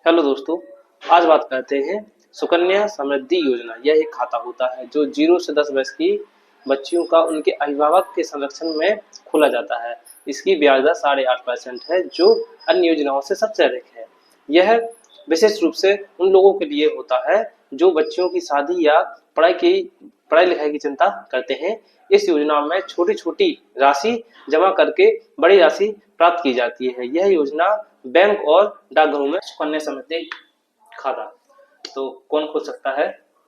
Hello दोस्तों, आज बात करते हैं सुकन्या समृद्धि योजना। यह एक खाता होता है जो 0 से 10 वर्ष की बच्चियों का उनके अभिभावक के संरक्षण में खोला जाता है। इसकी ब्याज दर 8.5% है, जो अन्य योजनाओं से सबसे अधिक है। यह विशेष रूप से उन लोगों के लिए होता है जो बच्चियों की शादी या पढ़ाई लिखाई की चिंता करते हैं। इस योजना में छोटी छोटी राशि जमा करके बड़ी राशि प्राप्त की जाती है। यह योजना बैंक और डाकघरों में सुकन्या समृद्धि खाता तो कौन खोल सकता है?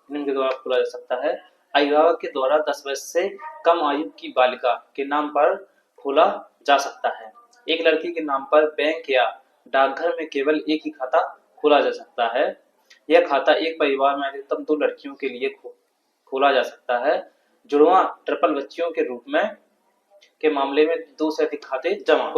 निम्न के द्वारा खोला जा सकता है। अभिभावक के द्वारा 10 वर्ष से कम आयु की बालिका के नाम पर खोला जा सकता है। एक लड़की के नाम पर बैंक या डाकघर में केवल एक ही खाता खोला जा सकता है। यह खाता एक परिवार में अधिकतम 2 लड़कियों के लिए खोला जा सकता है। जुड़वा ट्रिपल बच्चियों के रूप में के मामले में 2 से अधिक खाते जमा।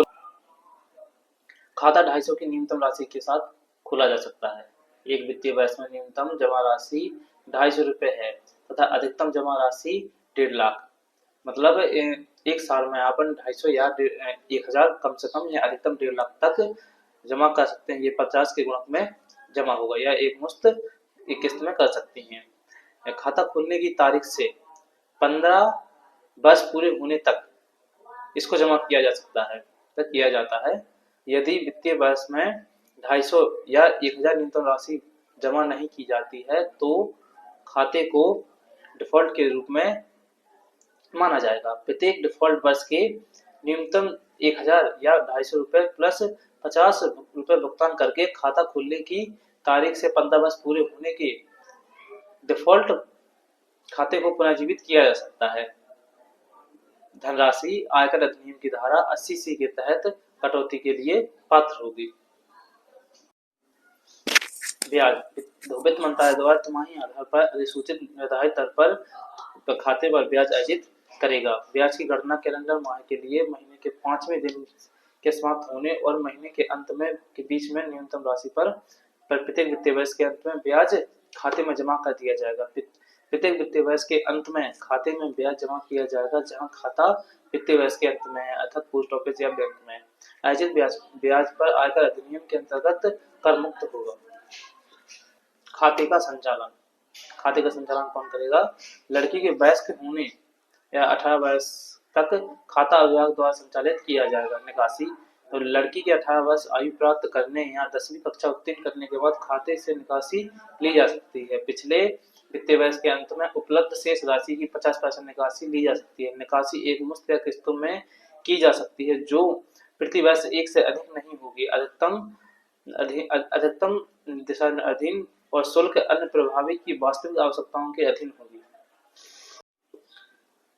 खाता 250 की न्यूनतम राशि के साथ खोला जा सकता है। एक वित्तीय वर्ष में न्यूनतम जमा राशि 250 रुपए है तथा अधिकतम जमा राशि 1.5 लाख। मतलब एक साल में अपन 250 या 1000 कम से कम या अधिकतम 1.5 लाख तक जमा कर सकते हैं। ये 50 के गुणक में जमा होगा या एक मुश्त एक किस्त में कर सकती हैं। खाता खोलने की तारीख से 15 वर्ष पूरे होने तक इसको जमा किया जा सकता है किया जाता है। यदि वित्तीय वर्ष में 250 या 1000 न्यूनतम राशि जमा नहीं की जाती है तो खाते को डिफॉल्ट के रूप में माना जाएगा। प्रत्येक डिफॉल्ट वर्ष के न्यूनतम 1000 या 250 रुपए प्लस 50 रुपए भुगतान करके खाता खोलने की तारीख से 15 वर्ष पूरे होने के डिफॉल्ट खाते को पुनर्जीवित किया जा सकता है। धनराशि आयकर अधिनियम की धारा 80C के तहत कटौती के लिए पात्र होगी। ब्याज वित्त मंत्रालय द्वारा तिमाही आधार पर अधिसूचित निर्धारित दर पर खाते पर ब्याज अर्जित करेगा। ब्याज की गणना कैलेंडर माह के लिए महीने के 5वें दिन के समाप्त होने और महीने के अंत में के बीच में न्यूनतम राशि पर प्रत्येक वित्तीय वर्ष के अंत में ब्याज खाते में जमा कर दिया जाएगा। प्रत्येक वित्तीय वर्ष के अंत में खाते में ब्याज जमा किया जाएगा जहां खाता वित्तीय वर्ष के अंत में है, अर्थात पोस्ट ऑफिस या बैंक में। अर्जित ब्याज पर आयकर अधिनियम के अंतर्गत कर मुक्त होगा। खाते का संचालन कौन करेगा? लड़की के वयस्क होने या 18 वर्ष तक खाता अभिभावक द्वारा संचालित किया जाएगा। निकासी तो लड़की के 18 वर्ष आयु प्राप्त करने या 10वीं कक्षा उत्तीर्ण करने के बाद खाते से निकासी ली जा सकती है। पिछले वित्तीय वर्ष के अंत में उपलब्ध शेष राशि की 50% निकासी ली जा सकती है। निकासी एक मुश्त या किस्तों में की जा सकती है जो प्रति वर्ष एक से अधिक नहीं होगी। अधिकतम अधीन और शुल्क अन्य प्रभावी की वास्तविक आवश्यकताओं के अधीन होगी।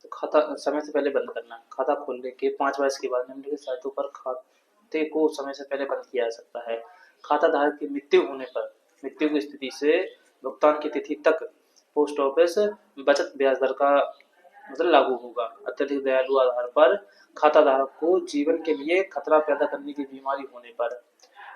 तो खाता समय से पहले बंद करना। खाता खोलने के 5 वर्ष के बाद निम्नलिखित शर्तों पर खाते को समय से पहले बंद किया जा सकता है। खाता धारक की मृत्यु होने पर मृत्यु की स्थिति से भुगतान की तिथि तक पोस्ट ऑफिस बचत ब्याज दर का लागू होगा। अत्यधिक दयालु आधार पर खाता धारक को जीवन के लिए खतरा पैदा करने की बीमारी होने पर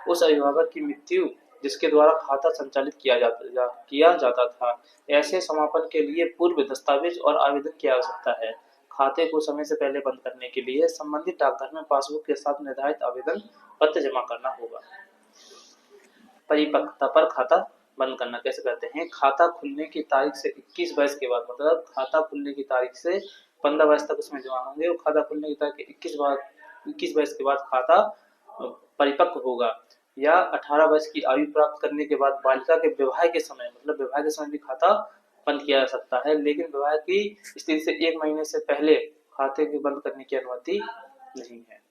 उस अभिभावक की मृत्यु जिसके द्वारा खाता संचालित किया जाता था, ऐसे समापन के लिए पूर्व दस्तावेज और आवेदन की आवश्यकता है। खाते को समय से पहले बंद करने के लिए संबंधित डाकघर में पासबुक के साथ निर्धारित आवेदन पत्र जमा करना होगा। परिपक्वता पर खाता बंद करना कैसे करते हैं? खाता खुलने की तारीख से 21 वर्ष के बाद, मतलब खाता खुलने की तारीख से 15 वर्ष तक उसमें जमा होंगे और खाता खुलने की तारीख 21 वर्ष के बाद खाता परिपक्व होगा। या 18 वर्ष की आयु प्राप्त करने के बाद बालिका के विवाह के समय, मतलब विवाह के समय भी खाता बंद किया जा सकता है, लेकिन विवाह की स्थिति से 1 महीने से पहले खाते के बंद करने की अनुमति नहीं है।